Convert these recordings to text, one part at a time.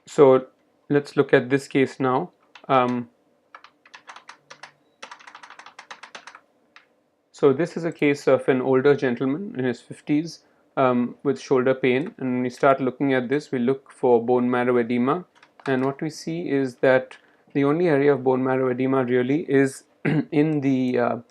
So let's look at this case now. So this is a case of an older gentleman in his 50s with shoulder pain, and when we start looking at this, we look for bone marrow edema, and what we see is that the only area of bone marrow edema really is in the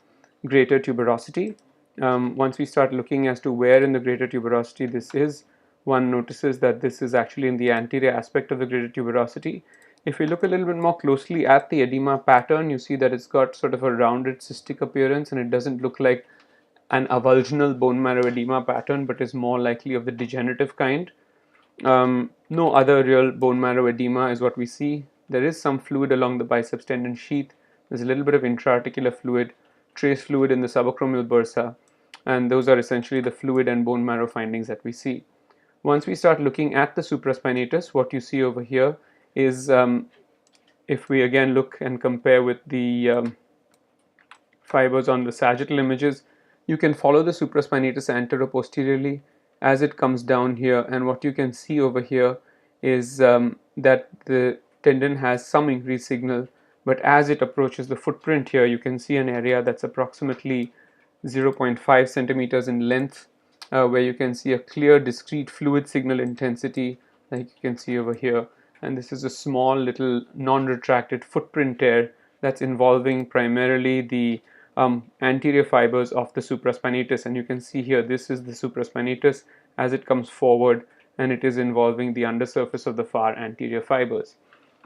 greater tuberosity. Once we start looking as to where in the greater tuberosity this is, one notices that this is actually in the anterior aspect of the greater tuberosity. If we look a little bit more closely at the edema pattern, you see that it's got sort of a rounded cystic appearance, and it doesn't look like an avulsional bone marrow edema pattern, but is more likely of the degenerative kind. No other real bone marrow edema is what we see. There is some fluid along the biceps tendon sheath. There's a little bit of intra-articular fluid, trace fluid in the subacromial bursa, and those are essentially the fluid and bone marrow findings that we see. Once we start looking at the supraspinatus, what you see over here is, if we again look and compare with the fibers on the sagittal images, you can follow the supraspinatus anteroposteriorly as it comes down here, and what you can see over here is that the tendon has some increased signal, but as it approaches the footprint here, you can see an area that's approximately 0.5 centimeters in length, where you can see a clear discrete fluid signal intensity like you can see over here, and this is a small little non-retracted footprint tear that's involving primarily the anterior fibers of the supraspinatus, and you can see here this is the supraspinatus as it comes forward, and it is involving the undersurface of the far anterior fibers.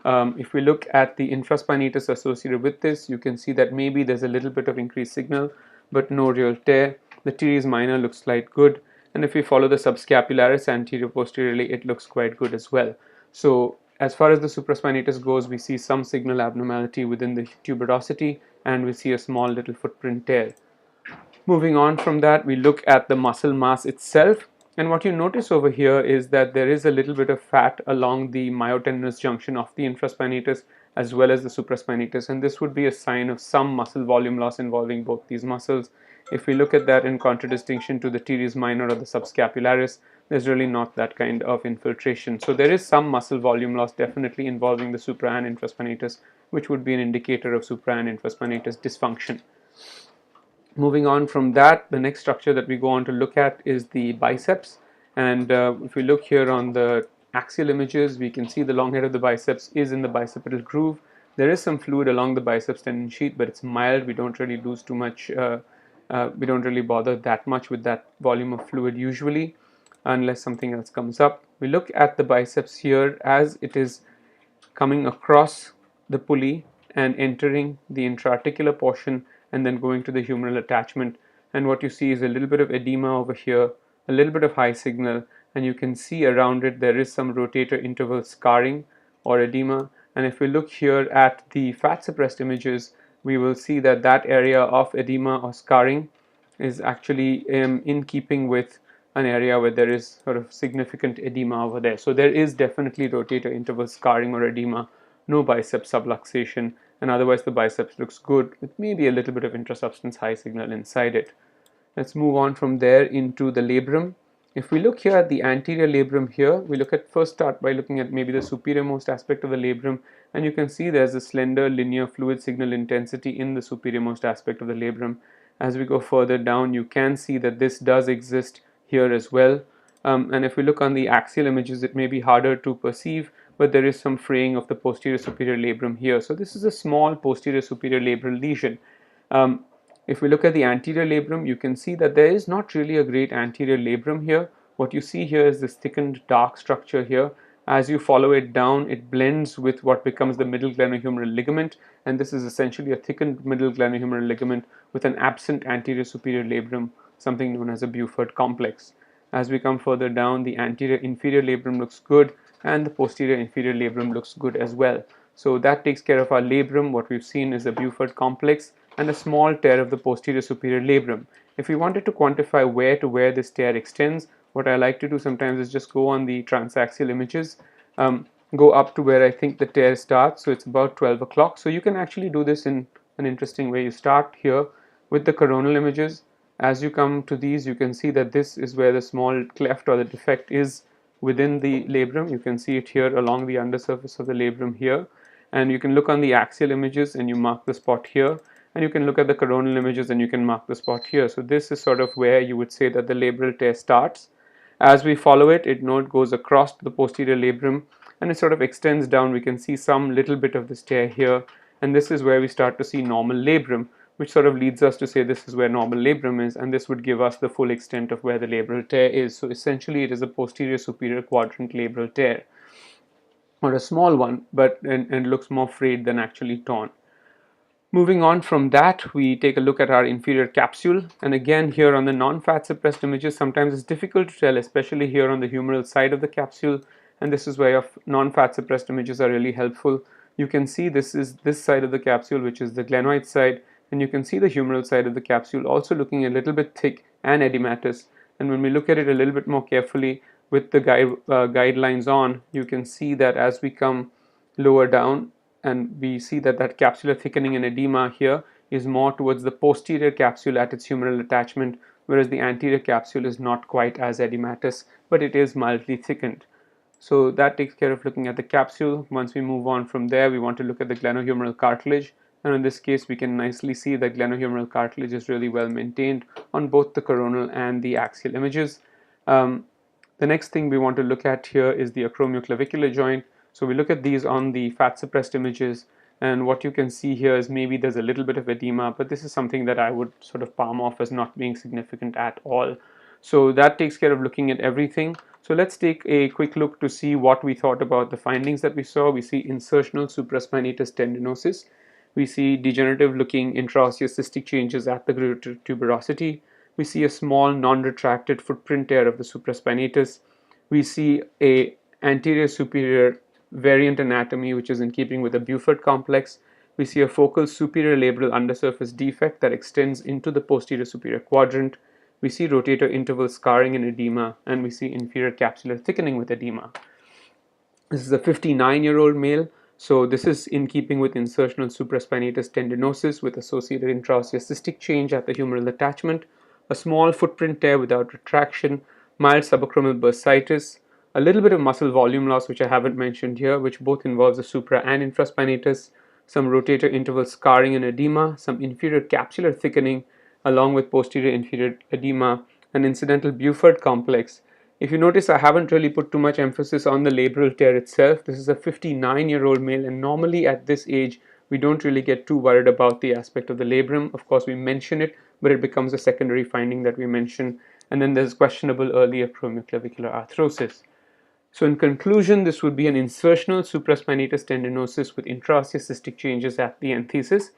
If we look at the infraspinatus associated with this, you can see that maybe there's a little bit of increased signal, but no real tear. The teres minor looks quite good, and if we follow the subscapularis anterior posteriorly, it looks quite good as well. So as far as the supraspinatus goes, we see some signal abnormality within the tuberosity, and we see a small little footprint tear. Moving on from that, we look at the muscle mass itself, and what you notice over here is that there is a little bit of fat along the myotendinous junction of the infraspinatus as well as the supraspinatus, and this would be a sign of some muscle volume loss involving both these muscles. If we look at that in contradistinction to the teres minor or the subscapularis, there's really not that kind of infiltration. So there is some muscle volume loss definitely involving the supra and infraspinatus, which would be an indicator of supra and infraspinatus dysfunction. Moving on from that, the next structure that we go on to look at is the biceps, and if we look here on the axial images, we can see the long head of the biceps is in the bicipital groove. There is some fluid along the biceps tendon sheath, but it's mild. We don't really lose too much, we don't really bother that much with that volume of fluid usually, unless something else comes up. We look at the biceps here as it is coming across the pulley and entering the intra-articular portion and then going to the humeral attachment, and what you see is a little bit of edema over here, a little bit of high signal, and you can see around it there is some rotator interval scarring or edema. And if we look here at the fat suppressed images, we will see that that area of edema or scarring is actually in keeping with an area where there is sort of significant edema over there. So there is definitely rotator interval scarring or edema, no biceps subluxation, and otherwise the biceps looks good with maybe a little bit of intrasubstance high signal inside it. Let's move on from there into the labrum. If we look here at the anterior labrum here, we look at first start by looking at maybe the superiormost aspect of the labrum, and you can see there's a slender linear fluid signal intensity in the superiormost aspect of the labrum. As we go further down, you can see that this does exist here as well. And if we look on the axial images, it may be harder to perceive, but there is some fraying of the posterior superior labrum here. So this is a small posterior superior labral lesion. If we look at the anterior labrum, you can see that there is not really a great anterior labrum here. What you see here is this thickened dark structure here. As you follow it down, it blends with what becomes the middle glenohumeral ligament, and this is essentially a thickened middle glenohumeral ligament with an absent anterior superior labrum, something known as a Buford complex. As we come further down, the anterior inferior labrum looks good, and the posterior inferior labrum looks good as well. So that takes care of our labrum. What we've seen is a Buford complex and a small tear of the posterior superior labrum. If we wanted to quantify where to where this tear extends, what I like to do sometimes is just go on the transaxial images, go up to where I think the tear starts, so it's about 12 o'clock. So you can actually do this in an interesting way. You start here with the coronal images. As you come to these, you can see that this is where the small cleft or the defect is within the labrum. You can see it here along the undersurface of the labrum here, and you can look on the axial images and you mark the spot here, and you can look at the coronal images and you can mark the spot here. So this is sort of where you would say that the labral tear starts. As we follow it, it goes across the posterior labrum and it sort of extends down. We can see some little bit of this tear here, and this is where we start to see normal labrum, which sort of leads us to say this is where normal labrum is, and this would give us the full extent of where the labral tear is. So essentially it is a posterior superior quadrant labral tear, or a small one, but and looks more frayed than actually torn. Moving on from that, we take a look at our inferior capsule, and again here on the non-fat suppressed images, sometimes it's difficult to tell, especially here on the humeral side of the capsule, and this is where your non-fat suppressed images are really helpful. You can see this is this side of the capsule, which is the glenoid side, and you can see the humeral side of the capsule also looking a little bit thick and edematous. And when we look at it a little bit more carefully with the guidelines on, you can see that as we come lower down, and we see that that capsular thickening and edema here is more towards the posterior capsule at its humeral attachment, whereas the anterior capsule is not quite as edematous, but it is mildly thickened. So that takes care of looking at the capsule. Once we move on from there, we want to look at the glenohumeral cartilage, and in this case we can nicely see that glenohumeral cartilage is really well maintained on both the coronal and the axial images. The next thing we want to look at here is the acromioclavicular joint. So we look at these on the fat suppressed images, and what you can see here is maybe there's a little bit of edema, but this is something that I would sort of palm off as not being significant at all. So that takes care of looking at everything. So let's take a quick look to see what we thought about the findings that we saw. We see insertional supraspinatus tendinosis. We see degenerative looking intraosseous cystic changes at the greater tuberosity. We see a small non-retracted footprint tear of the supraspinatus. We see a anterior superior variant anatomy, which is in keeping with the Buford complex. We see a focal superior labral undersurface defect that extends into the posterior superior quadrant. We see rotator interval scarring and edema, and we see inferior capsular thickening with edema. This is a 59-year-old male, so this is in keeping with insertional supraspinatus tendinosis with associated intraosseous cystic change at the humeral attachment, a small footprint tear without retraction, mild subacromial bursitis, a little bit of muscle volume loss, which I haven't mentioned here, which both involves the supra and infraspinatus, some rotator interval scarring and edema, some inferior capsular thickening, along with posterior inferior edema, and incidental Buford complex. If you notice, I haven't really put too much emphasis on the labral tear itself. This is a 59-year-old male, and normally at this age, we don't really get too worried about the aspect of the labrum. Of course, we mention it, but it becomes a secondary finding that we mention. And then there's questionable early acromioclavicular arthrosis. So in conclusion, this would be an insertional supraspinatus tendinosis with intraosseous cystic changes at the enthesis.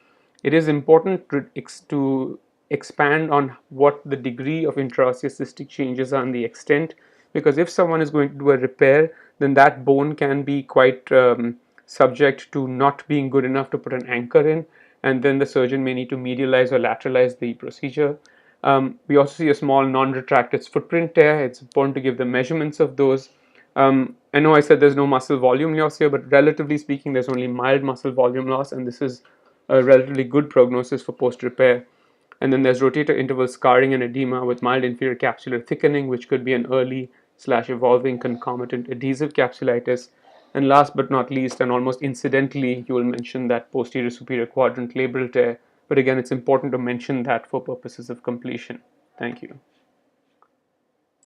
It is important to expand on what the degree of intraosseous cystic changes are and the extent, because if someone is going to do a repair, then that bone can be quite subject to not being good enough to put an anchor in, and then the surgeon may need to medialize or lateralize the procedure. We also see a small non-retracted footprint tear. It's important to give the measurements of those. I know I said there's no muscle volume loss here, but relatively speaking, there's only mild muscle volume loss, and this is a relatively good prognosis for post-repair. And then there's rotator interval scarring and edema with mild inferior capsular thickening, which could be an early/evolving concomitant adhesive capsulitis. And last but not least, and almost incidentally, you will mention that posterior superior quadrant labral tear. But again, it's important to mention that for purposes of completion. Thank you.